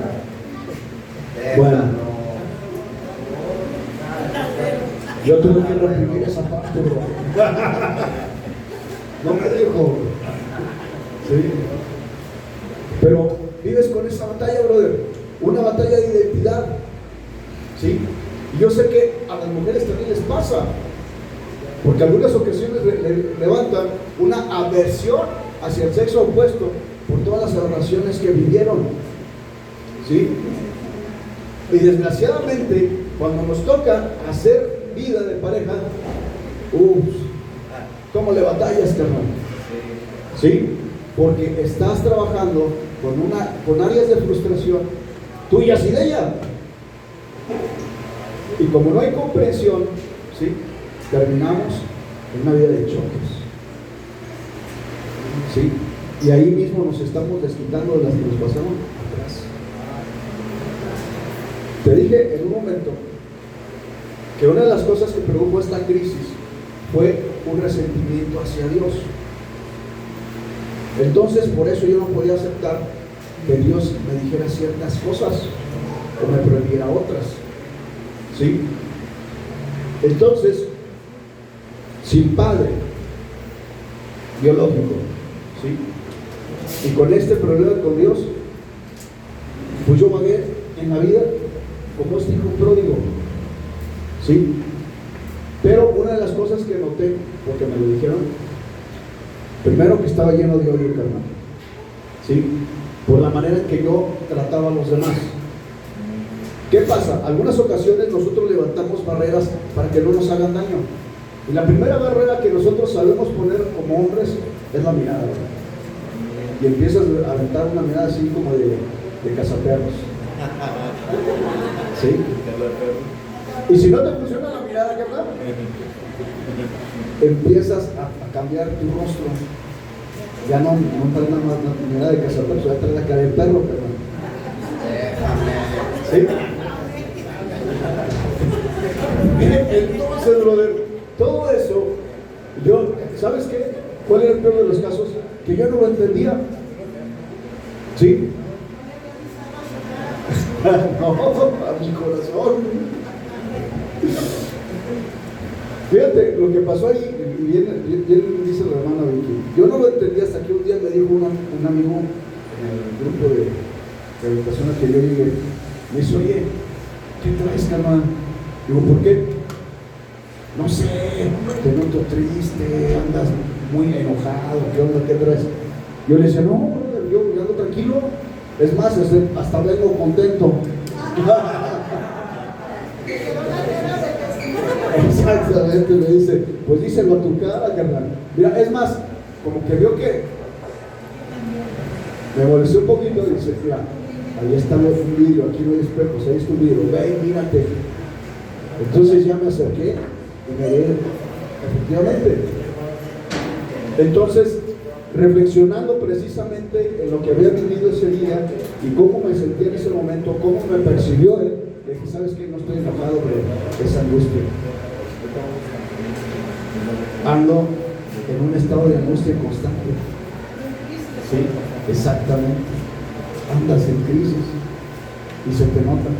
Bueno, yo tuve que reprimir esa parte, bro. No me dijo. ¿Sí? Pero vives con esa batalla, brother. Una batalla de identidad. ¿Sí? Y yo sé que a las mujeres también les pasa, porque en algunas ocasiones levantan una aversión hacia el sexo opuesto por todas las aberraciones que vivieron. ¿Sí? Y desgraciadamente, cuando nos toca hacer vida de pareja, ¿cómo le batallas, carnal? ¿Sí? Porque estás trabajando con áreas de frustración tuyas y de ella. Y como no hay comprensión, ¿sí? Terminamos en una vida de choques. ¿Sí? Y ahí mismo nos estamos desquitando de las que nos pasaron atrás. Te dije en un momento que una de las cosas que produjo esta crisis fue un resentimiento hacia Dios. Entonces, por eso yo no podía aceptar que Dios me dijera ciertas cosas o me prohibiera otras. ¿Sí? Entonces, sin padre biológico, ¿sí? Y con este problema con Dios, pues yo vagué en la vida como este hijo pródigo, ¿sí? Pero una de las cosas que noté, porque me lo dijeron, primero que estaba lleno de odio carnal, ¿sí? por la manera en que yo trataba a los demás. ¿Qué pasa? Algunas ocasiones nosotros levantamos barreras para que no nos hagan daño. Y la primera barrera que nosotros sabemos poner como hombres es la mirada, ¿verdad? Y empiezas a aventar una mirada así como de cazaperros. ¿Sí? Y si no te funciona la mirada, ¿qué pasa? Empiezas a cambiar tu rostro. Ya no traes nada más la mirada de cazaperros, ya traes la cara de perro, perdón. ¿Sí? Entonces, brother, todo eso, yo, ¿sabes qué? ¿Cuál era el peor de los casos? Que yo no lo entendía. ¿Sí? No, a mi corazón. Fíjate, lo que pasó ahí, bien dice la hermana Vicky, yo no lo entendía hasta que un día me dijo un amigo en el grupo de habitación al que yo llegué, me dice, oye, ¿qué traes, carnal? Digo, ¿por qué? No sé, te noto triste, andas muy enojado, ¿qué onda? ¿Qué traes? Yo le decía, no, brother, yo ando tranquilo, es más, hasta vengo contento. Exactamente, me dice, pues díselo a tu cara, carnal. Mira, es más, como que vio que me molesté un poquito y dice, mira, ahí está un vidrio, aquí no hay espejos, ahí está un vidrio, ve y mírate. Entonces ya me acerqué y me vi, efectivamente. Entonces, reflexionando precisamente en lo que había vivido ese día y cómo me sentí en ese momento, cómo me percibió él, le dije, ¿sabes qué? No estoy enojado, pero es angustia. Ando en un estado de angustia constante. Sí, exactamente. Andas en crisis y se te nota.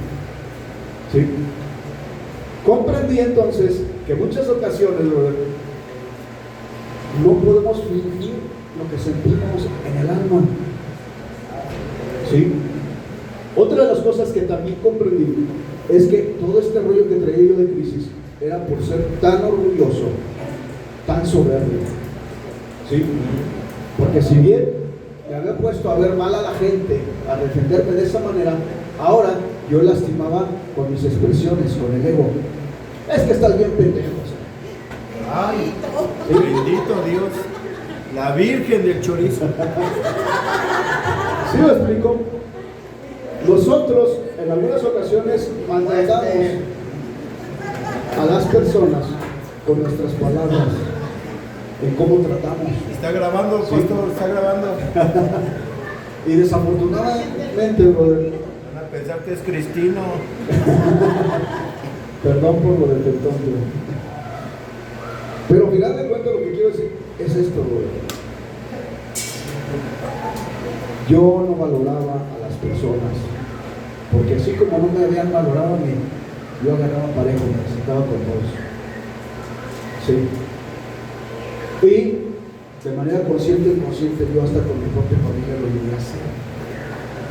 Sí. Comprendí entonces que en muchas ocasiones no podemos fingir lo que sentimos en el alma. ¿Sí? Otra de las cosas que también comprendí es que todo este rollo que traía yo de crisis era por ser tan orgulloso, tan soberbio. ¿Sí? Porque si bien me había puesto a ver mal a la gente, a defenderme de esa manera, ahora yo lastimaba con mis expresiones, con el ego. Es que estás bien pendejo. Ay, bendito Dios, la Virgen del Chorizo. ¿Sí me explico? Nosotros en algunas ocasiones maltratamos a las personas con nuestras palabras, en cómo tratamos. Está grabando, pastor, está grabando. Y desafortunadamente, brother, Van a pensar que es Cristino. perdón por lo del tonto. Pero al final de cuentas lo que quiero decir es esto, brother. Yo no valoraba a las personas, porque así como no me habían valorado a mí, yo agarraba parejo, me presentaba con todos. Sí. Y de manera consciente o inconsciente, yo hasta con mi propia familia lo llegué a hacer.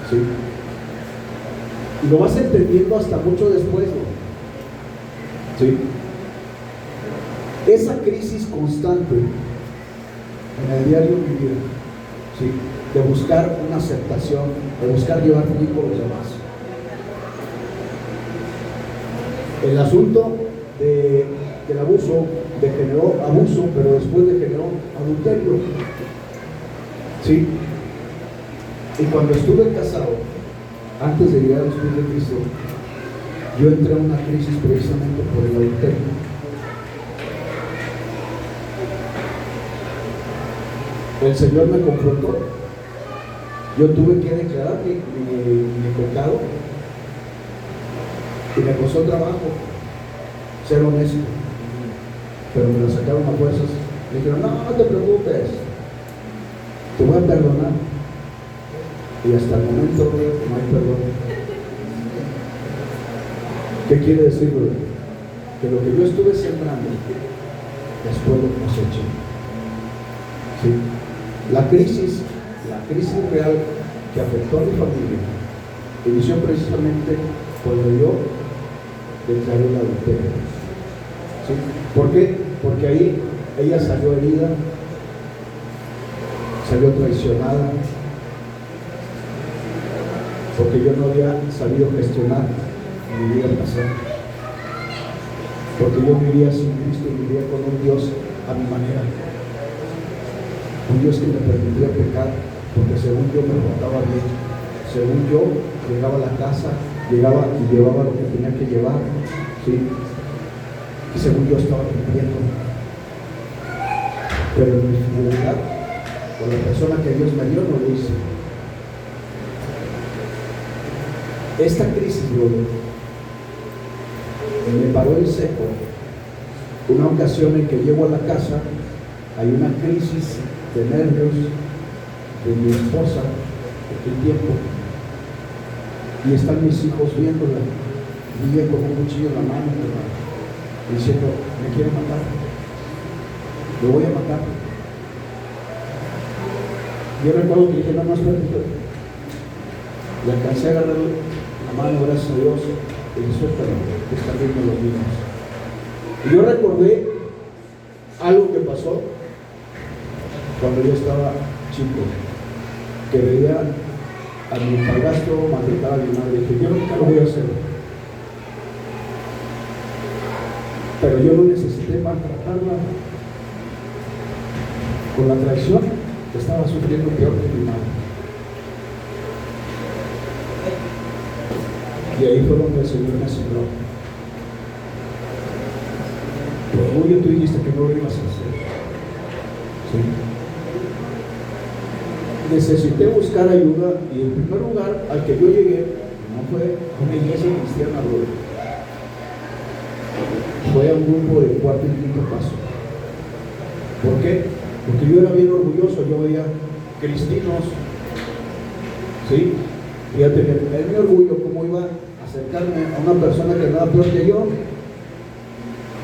Sí. Y lo vas entendiendo hasta mucho después, ¿no? Sí. Esa crisis constante en el diario vivir, ¿sí?, de buscar una aceptación, de buscar llevar bien con los demás. El asunto del abuso degeneró abuso, pero después degeneró adulterio. ¿Sí? Y cuando estuve casado, antes de llegar a los pies de Cristo, yo entré en una crisis precisamente por el adulterio. El Señor me confrontó. Yo tuve que declarar mi pecado y me costó trabajo ser honesto, pero me lo sacaron a fuerzas. Me dijeron, no te preocupes, te voy a perdonar. Y hasta el momento no hay perdón. ¿Qué quiere decir, bro? Que lo que yo estuve sembrando después lo coseché. ¿Sí? La crisis real que afectó a mi familia inició precisamente cuando yo declaré el adulterio. ¿Sí? ¿Por qué? Porque ahí ella salió herida, salió traicionada, porque yo no había sabido gestionar mi vida pasada, porque yo vivía sin Cristo y vivía con un Dios a mi manera, un Dios que me permitía pecar, porque según yo me portaba bien, según yo llegaba a la casa, llegaba y llevaba lo que tenía que llevar, ¿sí? Y según yo estaba cumpliendo, pero en mi fidelidad con la persona que Dios me dio no lo hice. Esta crisis, brother, me paró en seco. Una ocasión en que llego a la casa, hay una crisis de nervios de mi esposa de aquel tiempo, y están mis hijos viéndola, y ella con un cuchillo en la mano, diciendo: me quiere matar, lo voy a matar. Yo recuerdo que dije: no, espérate. Le alcancé a agarrar la mano, gracias a Dios, y dije: suéltalo, que están viendo los niños. Y yo recordé algo que pasó cuando yo estaba chico, que veía a mi padrastro maltratar a mi madre. Dije: yo nunca lo voy a hacer, pero yo no necesité maltratarla. Con la traición estaba sufriendo peor que mi madre. Y ahí fue donde el Señor me aseguró: por orgullo tú dijiste que no lo ibas a hacer. ¿Sí? Necesité buscar ayuda, y el primer lugar al que yo llegué no fue una iglesia cristiana, fue a un grupo de cuarto y quinto paso. ¿Por qué? Porque yo era bien orgulloso, yo veía cristinos, ¿sí? Fíjate que es mi orgullo cómo iba a acercarme a una persona que andaba peor que yo,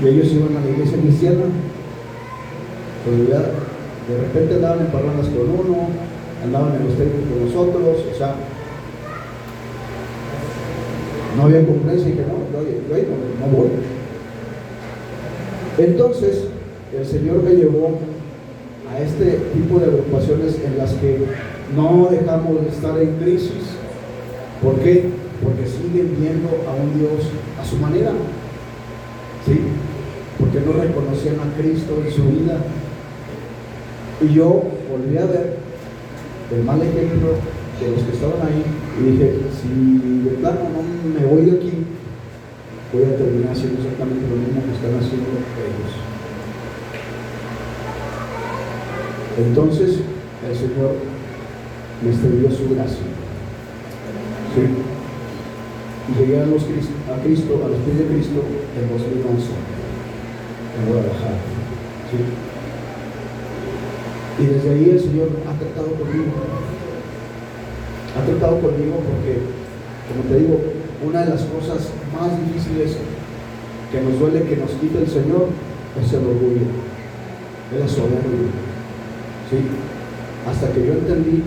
y ellos iban a la iglesia cristiana, pero ya de repente andaban en parrandas con uno, andaban en los templos con nosotros, o sea, no había congreso, y que yo ahí no voy. Entonces el Señor me llevó a este tipo de agrupaciones en las que no dejamos de estar en crisis. ¿Por qué? Porque siguen viendo a un Dios a su manera, ¿sí? Porque no reconocían a Cristo en su vida. Y yo volví a ver el mal ejemplo de los que estaban ahí, y dije: si de plano no me voy de aquí, voy a terminar haciendo exactamente lo mismo que están haciendo ellos. Entonces el Señor me extendió su gracia, ¿sí? Y llegué a los pies de Cristo en 2011 en Guadalajara, ¿sí? Y desde ahí el Señor ha tratado conmigo porque, como te digo, una de las cosas más difíciles que nos duele que nos quite el Señor es el orgullo, es la soberbia, ¿sí? Hasta que yo entendí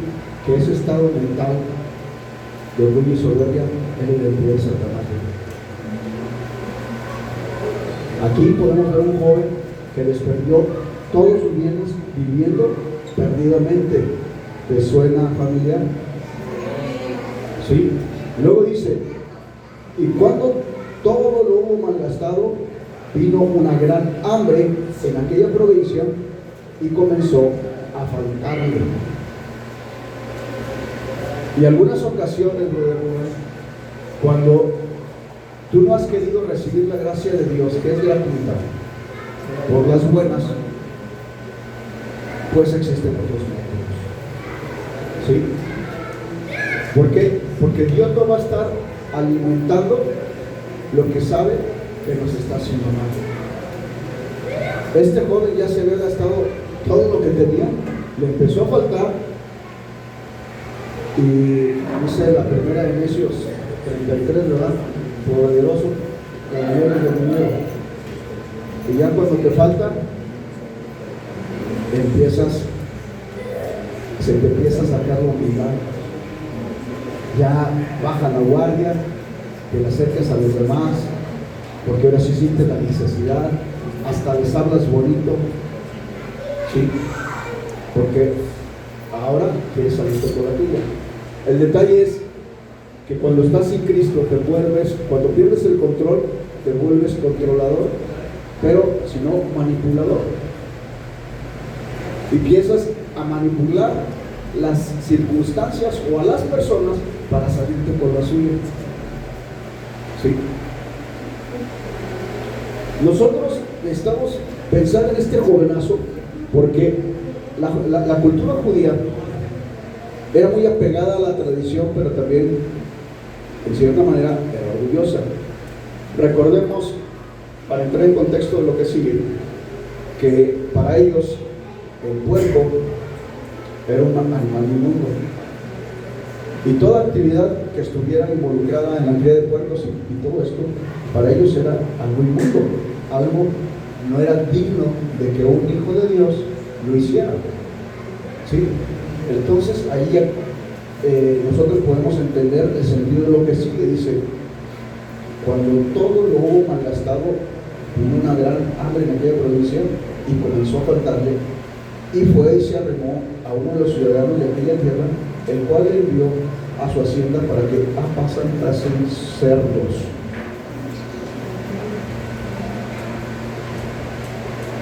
que ese estado mental de orgullo y soberbia es la identidad de Satanás. Aquí podemos ver un joven que desperdió todos sus bienes viviendo perdidamente. ¿Te suena familiar? ¿Sí? Luego dice: y cuando todo lo hubo malgastado, vino una gran hambre en aquella provincia y comenzó a faltarle. Y algunas ocasiones, cuando tú no has querido recibir la gracia de Dios, que es gratuita, por las buenas, pues existen otros métodos, ¿sí? ¿Por qué? Porque Dios no va a estar alimentando lo que sabe que nos está haciendo mal. Este joven ya se había gastado todo lo que tenía, le empezó a faltar, y dice la primera de Necios 33, ¿verdad? Poderoso, caballero de dinero. Y ya cuando te falta, se te empieza a sacar la humildad. Ya baja la guardia, te le acercas a los demás, porque ahora sí sientes la necesidad, hasta les hablas bonito, ¿sí? Porque ahora quieres salirte por la tuya. El detalle es que cuando estás sin Cristo te vuelves, cuando pierdes el control, te vuelves controlador, pero si no, manipulador. Y empiezas a manipular las circunstancias o a las personas para salirte por la suya. ¿Sí? Nosotros necesitamos pensar en este jovenazo porque la cultura judía era muy apegada a la tradición, pero también, en cierta manera, era orgullosa. Recordemos, para entrar en contexto de lo que sigue, que para ellos el puerco era un animal inmundo. Y toda actividad que estuviera involucrada en la cría de puercos y todo esto, para ellos era algo inmundo, algo no era digno de que un hijo de Dios lo hiciera. ¿Sí? Entonces ahí nosotros podemos entender el sentido de lo que sigue. Dice, cuando todo lo hubo malgastado, hubo una gran hambre en aquella provincia y comenzó a faltarle, y fue y se arrimó a uno de los ciudadanos de aquella tierra, el cual le envió a su hacienda para que apacentasen cerdos.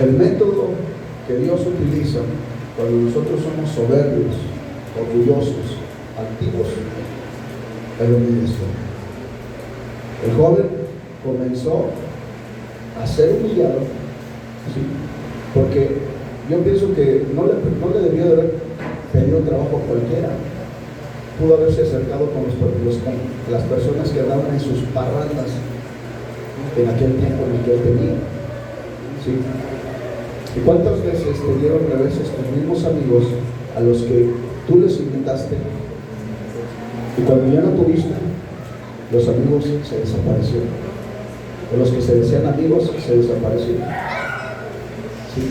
El método que Dios utiliza cuando nosotros somos soberbios, orgullosos, altivos, es lo mismo. El joven comenzó a ser humillado, ¿sí? Porque yo pienso que no le debió de haber pedido trabajo a cualquiera. Pudo haberse acercado con las personas que andaban en sus parrandas en aquel tiempo en el que él tenía. ¿Sí? ¿Y cuántas veces te dieron reveses tus mismos amigos a los que tú les invitaste? Y cuando ya no tuviste, los amigos se desaparecieron. O los que se decían amigos se desaparecieron. ¿Sí?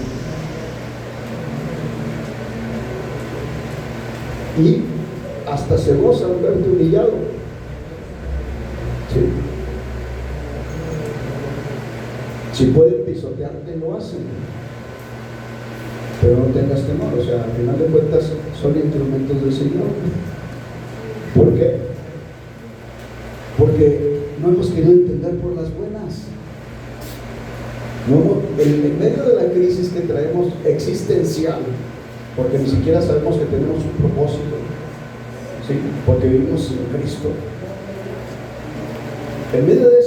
Y hasta se gozan verte humillado. ¿Sí? Si pueden pisotearte, lo hacen. Pero no tengas temor, o sea, al final de cuentas son instrumentos del Señor. ¿Por qué? Porque no hemos querido entender por las buenas. En medio de la crisis que traemos existencial, porque ni siquiera sabemos que tenemos un propósito, ¿sí? Porque vivimos sin Cristo. En medio de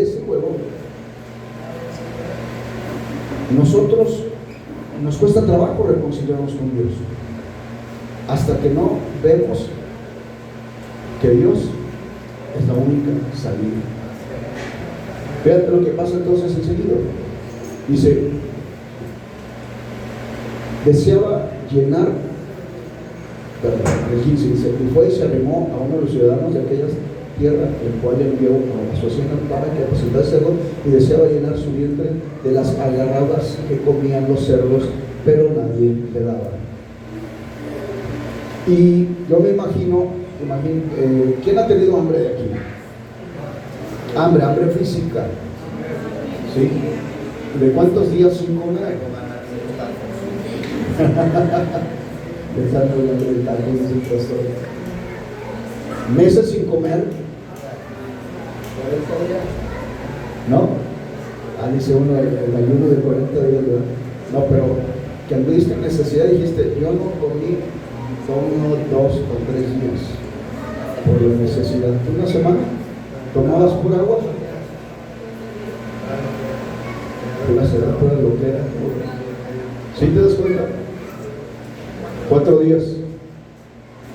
ese juego, nosotros nos cuesta trabajo reconciliarnos con Dios hasta que no vemos que Dios es la única salida. Fíjate lo que pasa entonces enseguida. Dice, deseaba llenar, el 15 dice, y fue y se arrimó a uno de los ciudadanos de aquella tierra, el cual envió a su hacienda para que apacentase cerdos, y deseaba llenar su vientre de las algarrabas que comían los cerdos, pero nadie le daba. Y yo me imagino, ¿quién ha tenido hambre de aquí? Hambre física, ¿sí? ¿De cuántos días sin comer? Pensando en el taco, dice el pastor. Meses sin comer. ¿No? Dice uno el ayuno de 40 días, ¿verdad? No, pero que anduviste en necesidad y dijiste, yo no comí 1, 2 o 3 días por la necesidad. ¿Una semana? ¿Tomabas pura agua? Pura sed, pura loquera. ¿Sí te das cuenta? 4 días.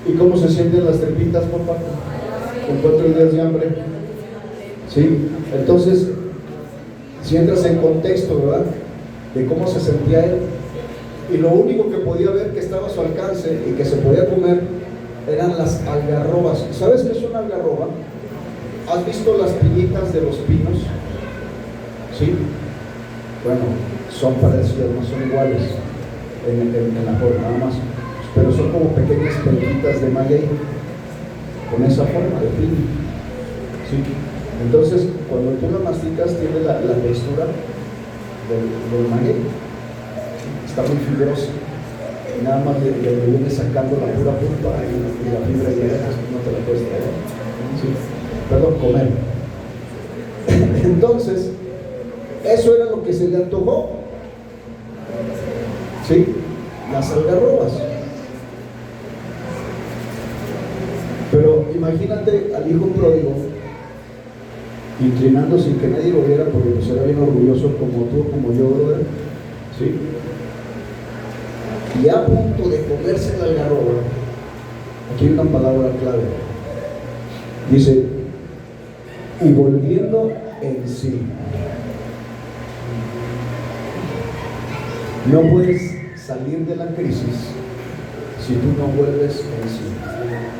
¿Y cómo se sienten las tripitas, papá? Con 4 días de hambre. ¿Sí? Entonces, si entras en contexto, ¿verdad? De cómo se sentía él. Y lo único que podía ver que estaba a su alcance y que se podía comer eran las algarrobas. ¿Sabes qué es una algarroba? ¿Has visto las piñitas de los pinos? ¿Sí? Bueno, son parecidas, no son iguales en la forma, nada más. Pero son como pequeñas pelotitas de maguey con esa forma de pino. ¿Sí? Entonces, cuando tú la masticas, tiene la textura del maguey. Está muy fibrosa. Y nada más le viene sacando la pura pulpa y la fibra ya no te la puedes traer. Sí, perdón, comer. Entonces, eso era lo que se le antojó. ¿Sí? Las algarrobas. Pero imagínate al hijo pródigo inclinándose sin que nadie lo viera, porque pues era bien orgulloso como tú, como yo, ¿verdad? ¿Sí? Y a punto de comerse la algarroba, aquí hay una palabra clave. Dice, y volviendo en sí. No puedes salir de la crisis si tú no vuelves en sí.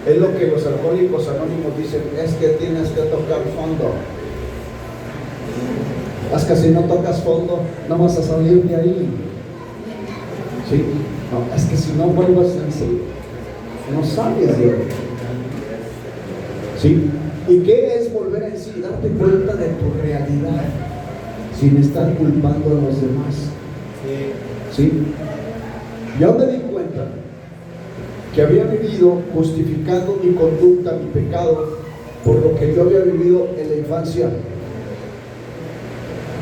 Es lo que los alcohólicos anónimos dicen, es que tienes que tocar fondo. Es que si no tocas fondo, no vas a salir de ahí. ¿Sí? No, es que si no vuelves en sí, no sales de ahí. ¿Sí? ¿Y qué es volver en sí? Darte cuenta de tu realidad, sin estar culpando a los demás. ¿Sí? Yo me di cuenta que había vivido justificando mi conducta, mi pecado, por lo que yo había vivido en la infancia.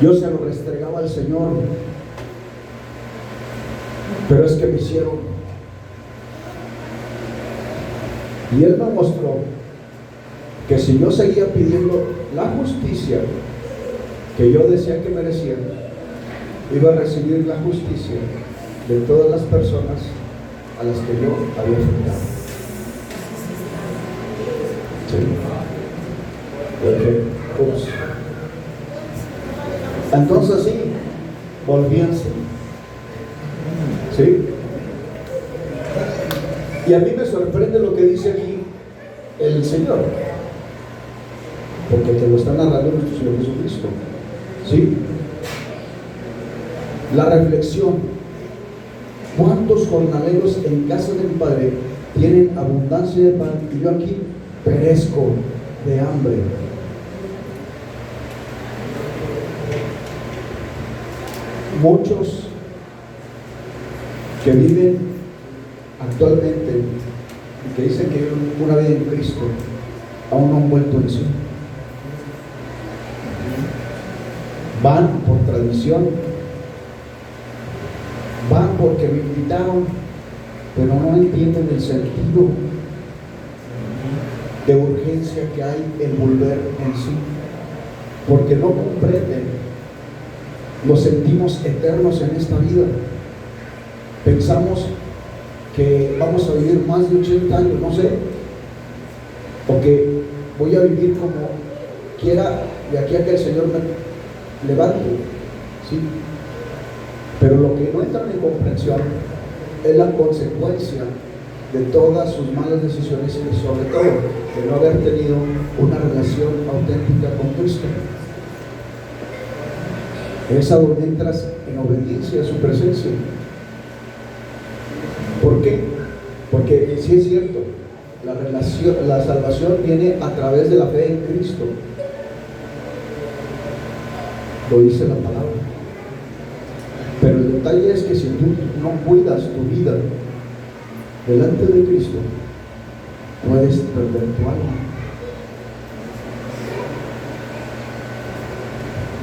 Yo se lo restregaba al Señor, pero es que me hicieron. Y Él me mostró que si yo seguía pidiendo la justicia que yo decía que merecía, iba a recibir la justicia de todas las personas a las que yo había afectado. ¿Sí? Entonces sí, volvíanse. ¿Sí? Y a mí me sorprende lo que dice aquí el Señor, porque te lo está narrando nuestro Señor Jesucristo. ¿Sí? La reflexión: ¿cuántos jornaleros en casa de mi Padre tienen abundancia de pan y yo aquí perezco de hambre? Muchos que viven actualmente y que dicen que viven una vida en Cristo aún no han vuelto en sí. Van por tradición, van porque me invitaron, pero no entienden el sentido de urgencia que hay en volver en sí, porque no comprenden. Nos sentimos eternos en esta vida. Pensamos que vamos a vivir más de 80 años, no sé, o que voy a vivir como quiera de aquí a que el Señor me levante, ¿sí? Pero lo que no entra en comprensión es la consecuencia de todas sus malas decisiones y sobre todo de no haber tenido una relación auténtica con Cristo. Es a donde entras en obediencia a su presencia. ¿Por qué? Porque sí es cierto, la salvación viene a través de la fe en Cristo. Lo dice la palabra. Pero el detalle es que si tú no cuidas tu vida delante de Cristo, puedes perder tu alma.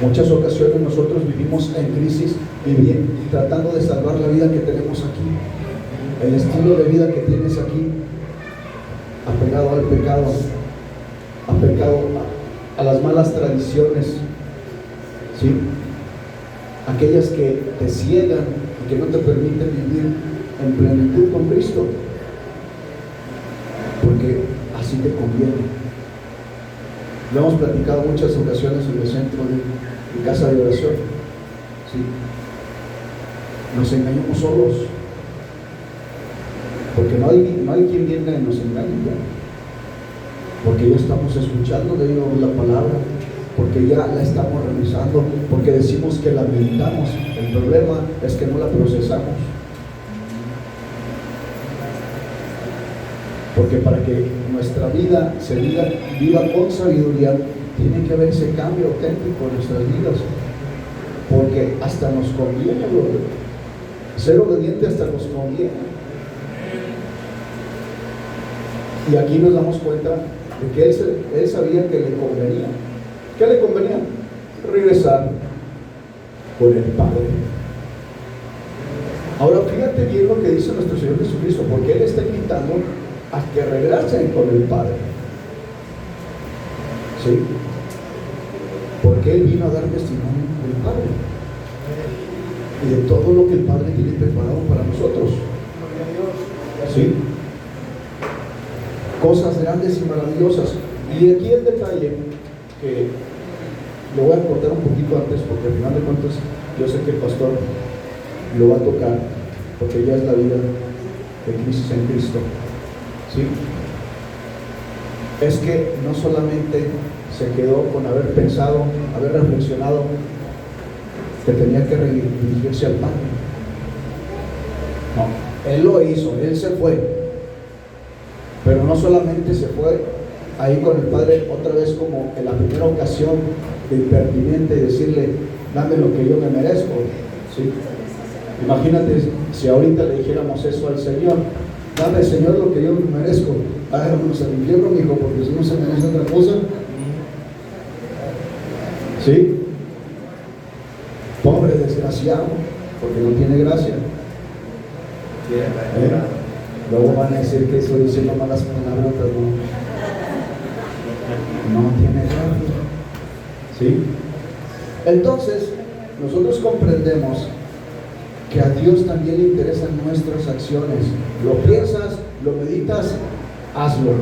Muchas ocasiones nosotros vivimos en crisis y tratando de salvar la vida que tenemos aquí, el estilo de vida que tienes aquí, apegado al pecado, apegado a las malas tradiciones, ¿sí? Aquellas que te ciegan y que no te permiten vivir en plenitud con Cristo, porque así te conviene. Lo hemos platicado muchas ocasiones en el centro de casa de oración, ¿sí? Nos engañamos solos, porque no hay quien viene y nos engañe ya, porque ya estamos escuchando de Dios la palabra, porque ya la estamos revisando, porque decimos que la meditamos. El problema es que no la procesamos, porque para que nuestra vida se viva con sabiduría, tiene que haber ese cambio auténtico en nuestras vidas, porque hasta nos conviene, ser obediente hasta nos conviene. Y aquí nos damos cuenta de que él sabía que le convenía. ¿Qué le convenía? Regresar con el Padre. Ahora fíjate bien lo que dice nuestro Señor Jesucristo, porque Él está invitando a que regresen con el Padre. ¿Sí? Porque Él vino a dar testimonio del Padre y de todo lo que el Padre tiene preparado para nosotros. ¿Sí? Cosas grandes y maravillosas. Y aquí el detalle, que lo voy a cortar un poquito antes, porque al final de cuentas yo sé que el pastor lo va a tocar, porque ya es la vida de crisis en Cristo. ¿Sí? Es que no solamente se quedó con haber pensado, haber reflexionado que tenía que dirigirse al Padre. No, Él lo hizo, Él se fue. Pero no solamente se fue ahí con el Padre otra vez como en la primera ocasión de impertinente y decirle, dame lo que yo me merezco. ¿Sí? Imagínate si ahorita le dijéramos eso al Señor, dame, Señor, lo que yo me merezco. Vámonos al infierno, mijo, porque si no se merece otra cosa. ¿Sí? Pobre desgraciado, porque no tiene gracia. Luego van a decir que estoy diciendo malas palabras, no tiene gracia. ¿Sí? Entonces, nosotros comprendemos que a Dios también le interesan nuestras acciones. Lo piensas, lo meditas, hazlo.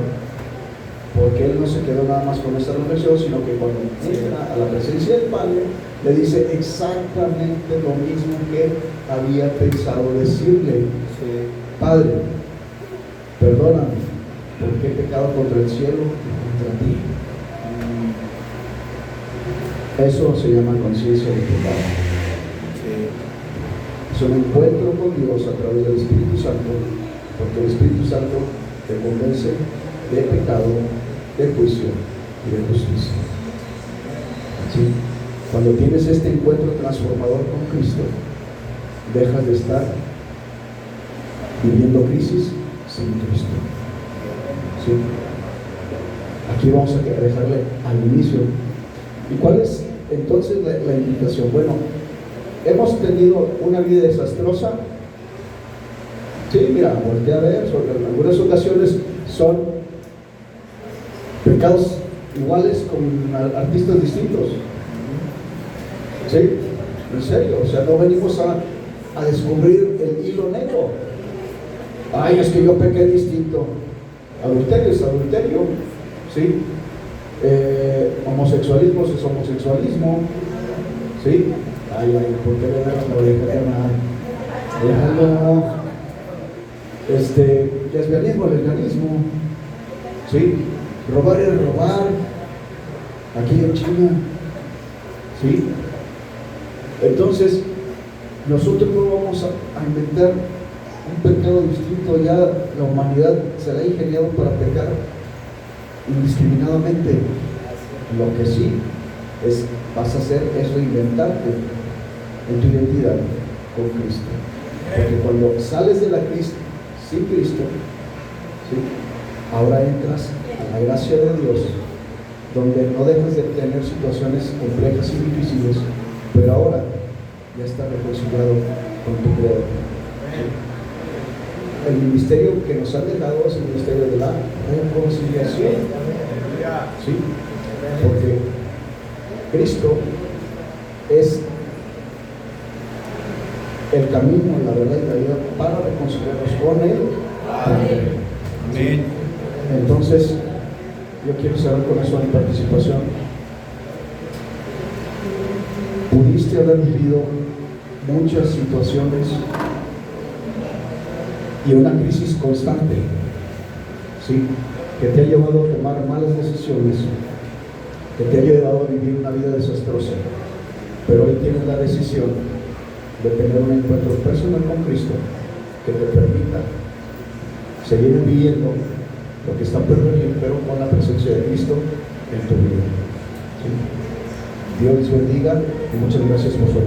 Porque Él no se quedó nada más con esta reflexión, sino que cuando entra a la presencia del Padre, le dice exactamente lo mismo que había pensado decirle. Padre, perdóname, porque he pecado contra el cielo y contra ti. Eso se llama conciencia de pecado. Es un encuentro con Dios a través del Espíritu Santo, porque el Espíritu Santo te convence de pecado, de juicio y de justicia. ¿Sí? Cuando tienes este encuentro transformador con Cristo, dejas de estar viviendo crisis sin Cristo. ¿Sí? Aquí vamos a dejarle al inicio. ¿Y cuál es entonces la invitación? Bueno, hemos tenido una vida desastrosa. Sí, mira, voltea a ver, en algunas ocasiones son pecados iguales con artistas distintos. ¿Sí? En serio, o sea, no venimos a descubrir el hilo negro. Ay, es que yo pequé distinto. Adulterio es adulterio. ¿Sí? Homosexualismo es homosexualismo. ¿Sí? Ay, ¿por qué le das la oreja, carnal? Déjalo. Lesbianismo. ¿Sí? Robar es robar. Aquí en China. ¿Sí? Entonces, nosotros no vamos a inventar un pecado distinto. Ya la humanidad se la ha ingeniado para pecar indiscriminadamente. Lo que sí vas a hacer es reinventarte en tu identidad con Cristo. Porque cuando sales de la crisis sin Cristo, ¿sí? Ahora entras a la gracia de Dios, donde no dejas de tener situaciones complejas y difíciles, pero ahora ya estás reconciliado con tu Creador. ¿Sí? El ministerio que nos han dejado es el ministerio de la reconciliación. ¿Sí? Porque Cristo es el camino, la verdad y la vida para reconciliarnos con Él. Amén. Entonces, yo quiero cerrar con eso mi participación. Pudiste haber vivido muchas situaciones y una crisis constante, ¿sí? Que te ha llevado a tomar malas decisiones, que te ha llevado a vivir una vida desastrosa, pero hoy tienes la decisión de tener un encuentro personal con Cristo que te permita seguir viviendo lo que está perdido, pero con la presencia de Cristo en tu vida. ¿Sí? Dios les bendiga y muchas gracias por su atención.